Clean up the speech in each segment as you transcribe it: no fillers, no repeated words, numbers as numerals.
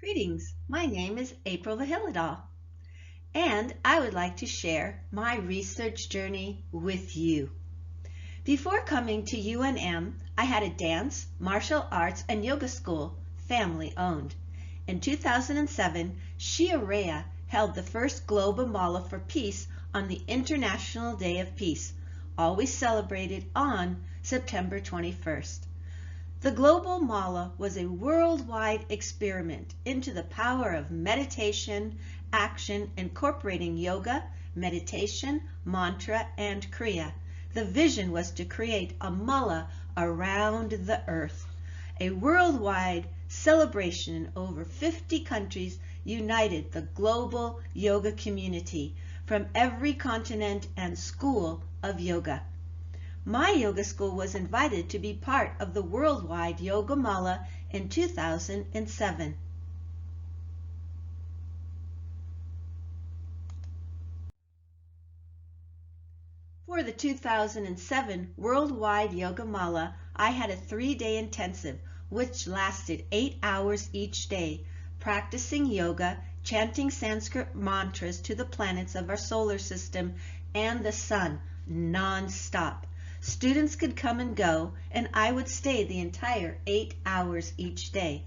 Greetings, my name is April Vihilidal, and I would like to share my research journey with you. Before coming to UNM, I had a dance, martial arts, and yoga school, family-owned. In 2007, Archaoeo held the first Global Mala for Peace on the International Day of Peace, always celebrated on September 21st. The Global Mala was a worldwide experiment into the power of meditation, action, incorporating yoga, meditation, mantra, and kriya. The vision was to create a mala around the earth. A worldwide celebration in over 50 countries united the global yoga community from every continent and school of yoga. My yoga school was invited to be part of the Worldwide Yoga Mala in 2007. For the 2007 Worldwide Yoga Mala, I had a 3-day intensive, which lasted 8 hours each day, practicing yoga, chanting Sanskrit mantras to the planets of our solar system and the sun, non-stop. Students could come and go, and I would stay the entire 8 hours each day.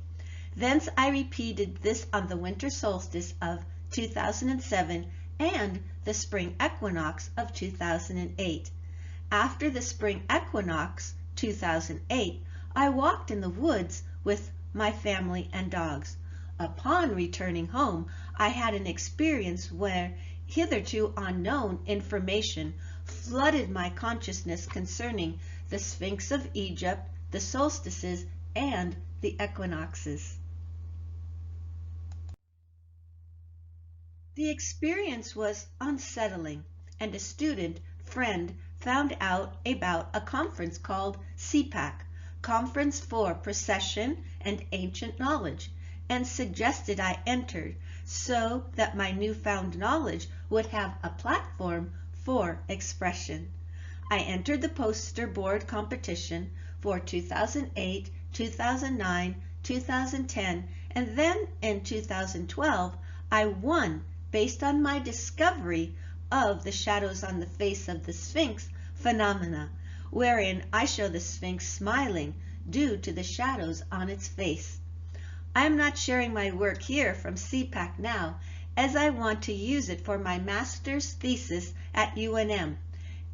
Thence I repeated this on the winter solstice of 2007 and the spring equinox of 2008. After the spring equinox 2008, I walked in the woods with my family and dogs. Upon returning home, I had an experience where hitherto unknown information flooded my consciousness concerning the Sphinx of Egypt, the solstices, and the equinoxes. The experience was unsettling, and a student friend found out about a conference called CPAC, Conference for Precession and Ancient Knowledge, and suggested I entered so that my newfound knowledge would have a platform for expression. I entered the poster board competition for 2008, 2009, 2010, and then in 2012, I won based on my discovery of the shadows on the face of the Sphinx phenomena, wherein I show the Sphinx smiling due to the shadows on its face. I am not sharing my work here from CPAC now, as I want to use it for my master's thesis at UNM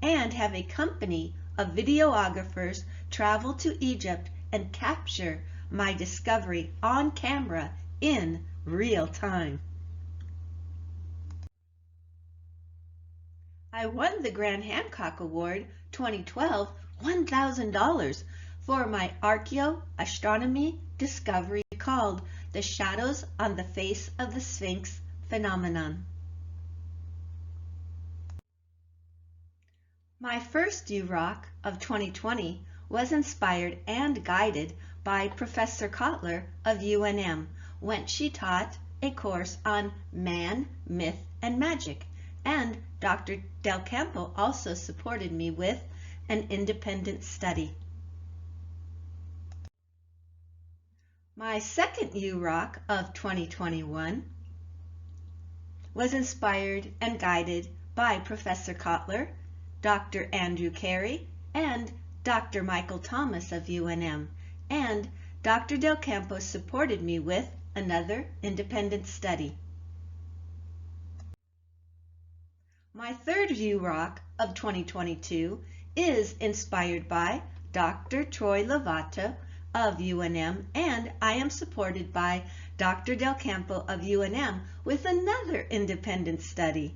and have a company of videographers travel to Egypt and capture my discovery on camera in real time. I won the Grand Hancock Award 2012 $1,000 for my Archaoeo-astronomy discovery called The Shadows on the Face of the Sphinx Phenomenon. My first UROC of 2020 was inspired and guided by Professor Kotler of UNM when she taught a course on man, myth, and magic, and Dr. Del Campo also supported me with an independent study. My second UROC of 2021 was inspired and guided by Professor Kotler, Dr. Andrew Carey, and Dr. Michael Thomas of UNM, and Dr. Del Campo supported me with another independent study. My third UROC of 2022 is inspired by Dr. Troy Lovato of UNM, and I am supported by Dr. Del Campo of UNM with another independent study.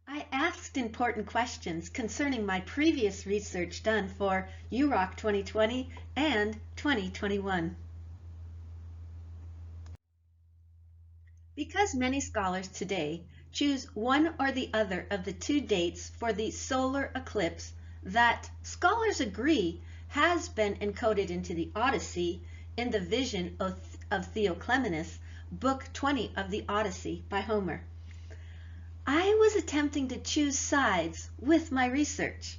I asked important questions concerning my previous research done for UROC 2020 and 2021. Because many scholars today choose one or the other of the two dates for the solar eclipse that scholars agree has been encoded into the Odyssey in the vision of Theoclymenus, Book 20 of the Odyssey by Homer. I was attempting to choose sides with my research.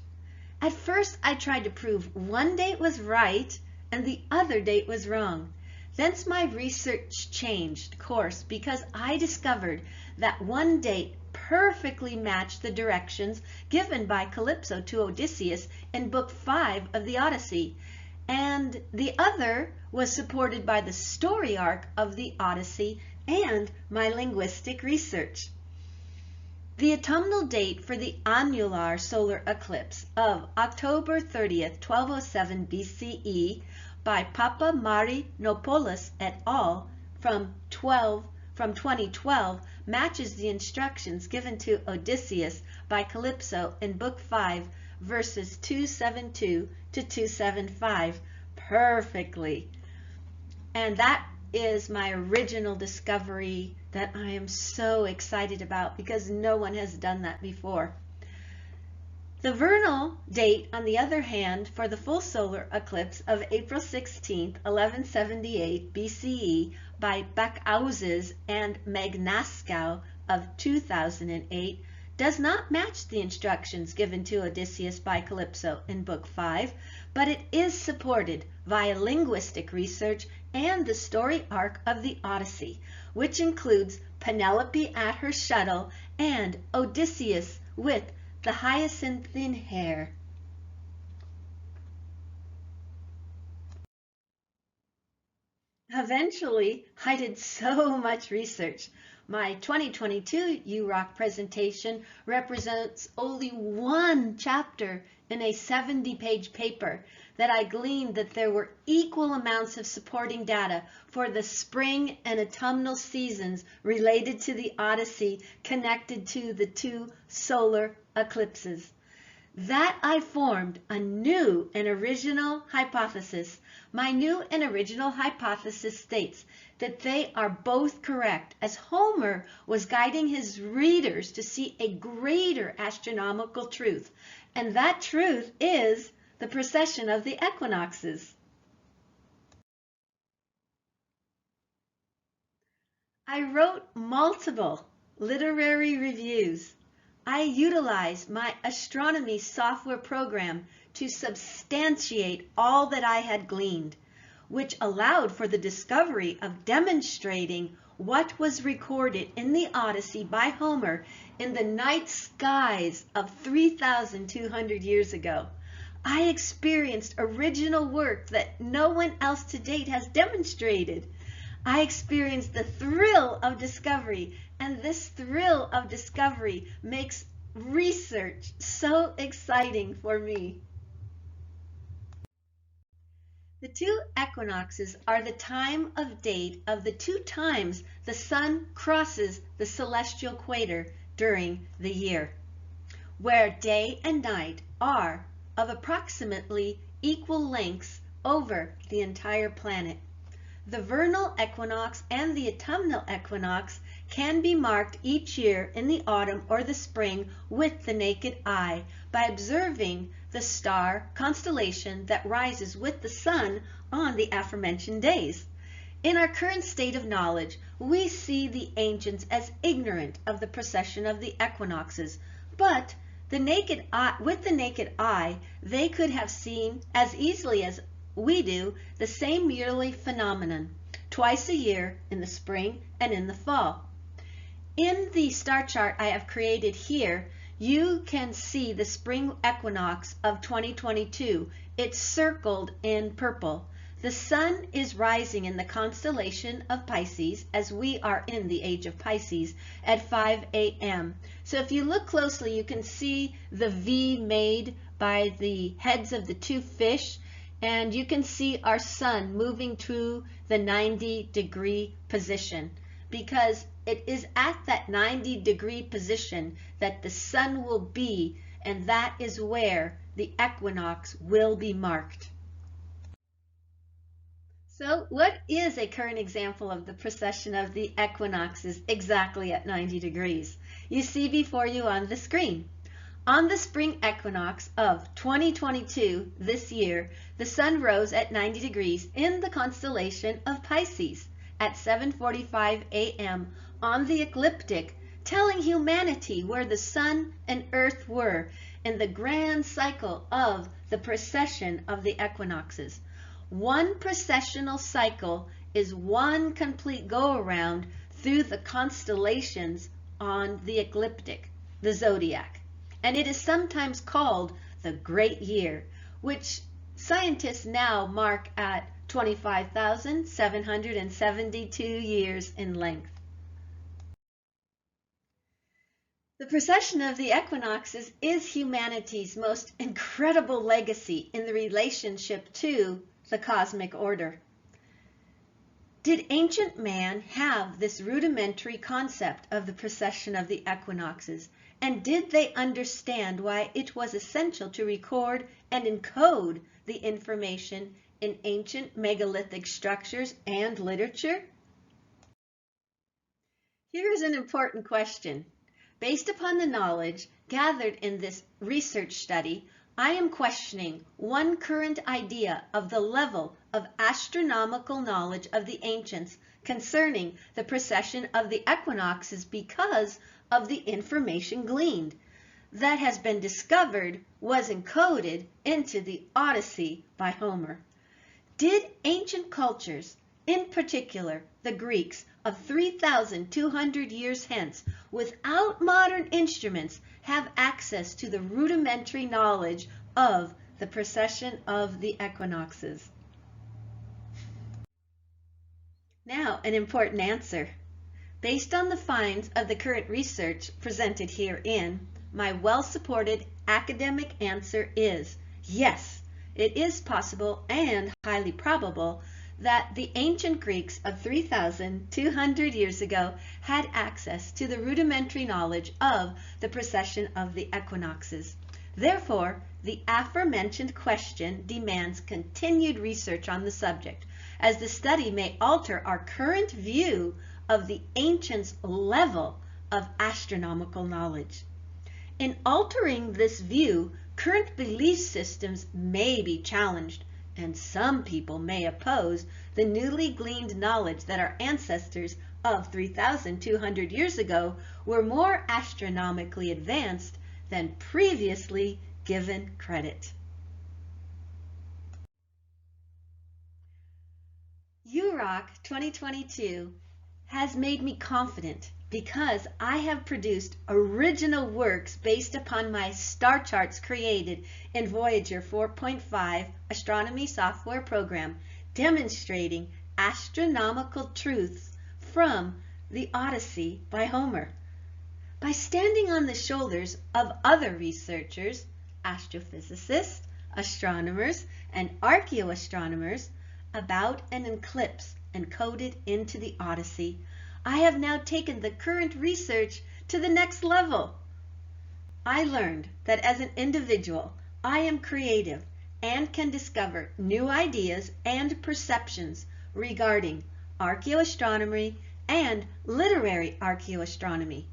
At first, I tried to prove one date was right and the other date was wrong. Thence my research changed course because I discovered that one date perfectly matched the directions given by Calypso to Odysseus in Book 5 of the Odyssey, and the other was supported by the story arc of the Odyssey and my linguistic research. The autumnal date for the annular solar eclipse of October 30th, 1207 BCE by Papamarynopoulos et al. from 2012 matches the instructions given to Odysseus by Calypso in Book 5, verses 272 to 275 perfectly. And that is my original discovery that I am so excited about because no one has done that before. The vernal date, on the other hand, for the full solar eclipse of April 16, 1178 BCE by Bacchauzes and Magnaskau of 2008 does not match the instructions given to Odysseus by Calypso in Book 5, but it is supported via linguistic research and the story arc of the Odyssey, which includes Penelope at her shuttle and Odysseus with the hyacinthine hair. Eventually, I did so much research. My 2022 UROC presentation represents only one chapter in a 70-page paper that I gleaned that there were equal amounts of supporting data for the spring and autumnal seasons related to the Odyssey connected to the two solar eclipses. That I formed a new and original hypothesis. My new and original hypothesis states that they are both correct, as Homer was guiding his readers to see a greater astronomical truth, and that truth is the precession of the equinoxes. I wrote multiple literary reviews. I utilized my astronomy software program to substantiate all that I had gleaned, which allowed for the discovery of demonstrating what was recorded in the Odyssey by Homer in the night skies of 3,200 years ago. I experienced original work that no one else to date has demonstrated. I experienced the thrill of discovery, and this thrill of discovery makes research so exciting for me. The two equinoxes are the time of date of the two times the sun crosses the celestial equator during the year, where day and night are of approximately equal lengths over the entire planet. The vernal equinox and the autumnal equinox can be marked each year in the autumn or the spring with the naked eye by observing the star constellation that rises with the sun on the aforementioned days. In our current state of knowledge, we see the ancients as ignorant of the precession of the equinoxes, but with the naked eye, they could have seen as easily as we do the same yearly phenomenon, twice a year in the spring and in the fall. In the star chart I have created here, you can see the spring equinox of 2022. It's circled in purple. The sun is rising in the constellation of Pisces, as we are in the age of Pisces, at 5 a.m. So if you look closely, you can see the V made by the heads of the two fish, and you can see our sun moving to the 90-degree position, because it is at that 90-degree position that the sun will be, and that is where the equinox will be marked. So what is a current example of the precession of the equinoxes exactly at 90 degrees? You see before you on the screen. On the spring equinox of 2022, this year, the sun rose at 90 degrees in the constellation of Pisces at 7:45 a.m. on the ecliptic, telling humanity where the sun and earth were in the grand cycle of the precession of the equinoxes. One precessional cycle is one complete go-around through the constellations on the ecliptic, the zodiac. And it is sometimes called the Great Year, which scientists now mark at 25,772 years in length. The precession of the equinoxes is humanity's most incredible legacy in the relationship to the cosmic order. Did ancient man have this rudimentary concept of the precession of the equinoxes? And did they understand why it was essential to record and encode the information in ancient megalithic structures and literature? Here is an important question. Based upon the knowledge gathered in this research study, I am questioning one current idea of the level of astronomical knowledge of the ancients concerning the precession of the equinoxes because of the information gleaned that has been discovered was encoded into the Odyssey by Homer. Did ancient cultures, in particular the Greeks of 3,200 years hence, without modern instruments, have access to the rudimentary knowledge of the precession of the equinoxes? Now, an important answer. Based on the finds of the current research presented herein, my well-supported academic answer is yes, it is possible and highly probable that the ancient Greeks of 3,200 years ago had access to the rudimentary knowledge of the precession of the equinoxes. Therefore, the aforementioned question demands continued research on the subject, as the study may alter our current view of the ancients' level of astronomical knowledge. In altering this view, current belief systems may be challenged, and some people may oppose the newly gleaned knowledge that our ancestors of 3,200 years ago were more astronomically advanced than previously given credit. UROC 2022 has made me confident because I have produced original works based upon my star charts created in Voyager 4.5 astronomy software program, demonstrating astronomical truths from the Odyssey by Homer. By standing on the shoulders of other researchers, astrophysicists, astronomers, and archaeoastronomers, about an eclipse encoded into the Odyssey, I have now taken the current research to the next level. I learned that as an individual, I am creative and can discover new ideas and perceptions regarding archaeoastronomy and literary archaeoastronomy.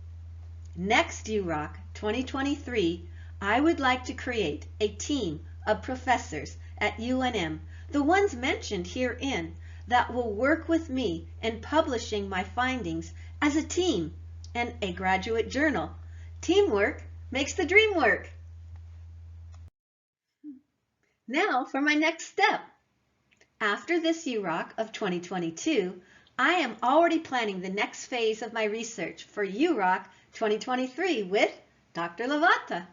Next UROC 2023, I would like to create a team of professors at UNM, the ones mentioned herein, that will work with me in publishing my findings as a team and a graduate journal. Teamwork makes the dream work. Now for my next step. After this UROC of 2022, I am already planning the next phase of my research for UROC 2023 with Dr. Lavata.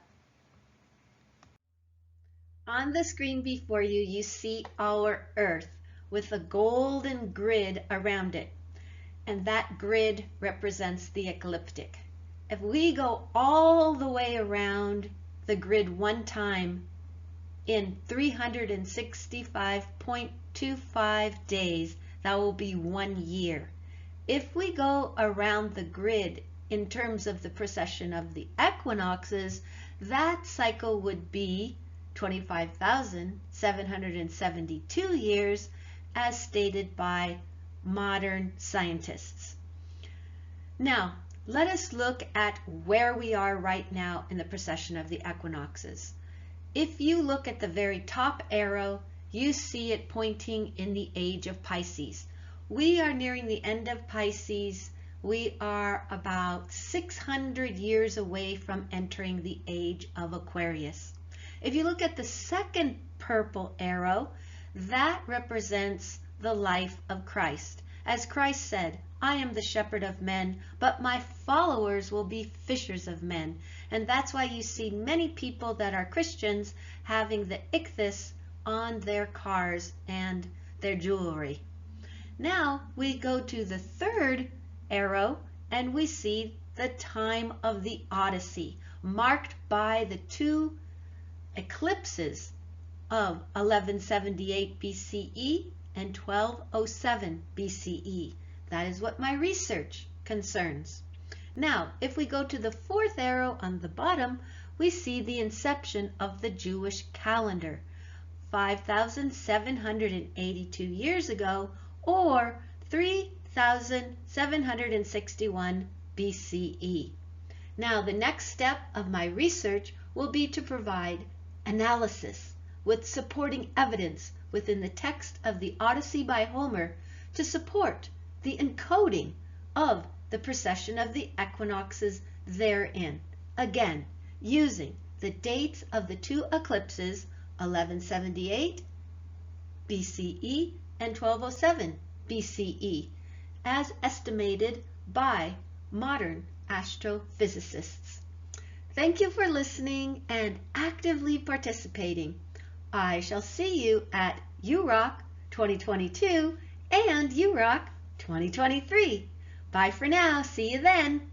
On the screen before you, you see our Earth with a golden grid around it, and that grid represents the ecliptic. If we go all the way around the grid one time in 365.25 days, that will be 1 year. If we go around the grid in terms of the precession of the equinoxes, that cycle would be 25,772 years, as stated by modern scientists. Now, let us look at where we are right now in the precession of the equinoxes. If you look at the very top arrow, you see it pointing in the age of Pisces. We are nearing the end of Pisces. We are about 600 years away from entering the age of Aquarius. If you look at the second purple arrow, That represents the life of Christ. As Christ said, I am the shepherd of men, but my followers will be fishers of men. And that's why you see many people that are Christians having the ichthys on their cars and their jewelry. Now we go to the third arrow and we see the time of the Odyssey, marked by the two eclipses of 1178 BCE and 1207 BCE. That is what my research concerns. Now, if we go to the fourth arrow on the bottom, we see the inception of the Jewish calendar, 5,782 years ago, or 3,761 BCE. Now, the next step of my research will be to provide analysis with supporting evidence within the text of the Odyssey by Homer to support the encoding of the precession of the equinoxes therein. Again, using the dates of the two eclipses, 1178 BCE and 1207 BCE, as estimated by modern astrophysicists. Thank you for listening and actively participating. I shall see you at UROC 2022 and UROC 2023. Bye for now. See you then.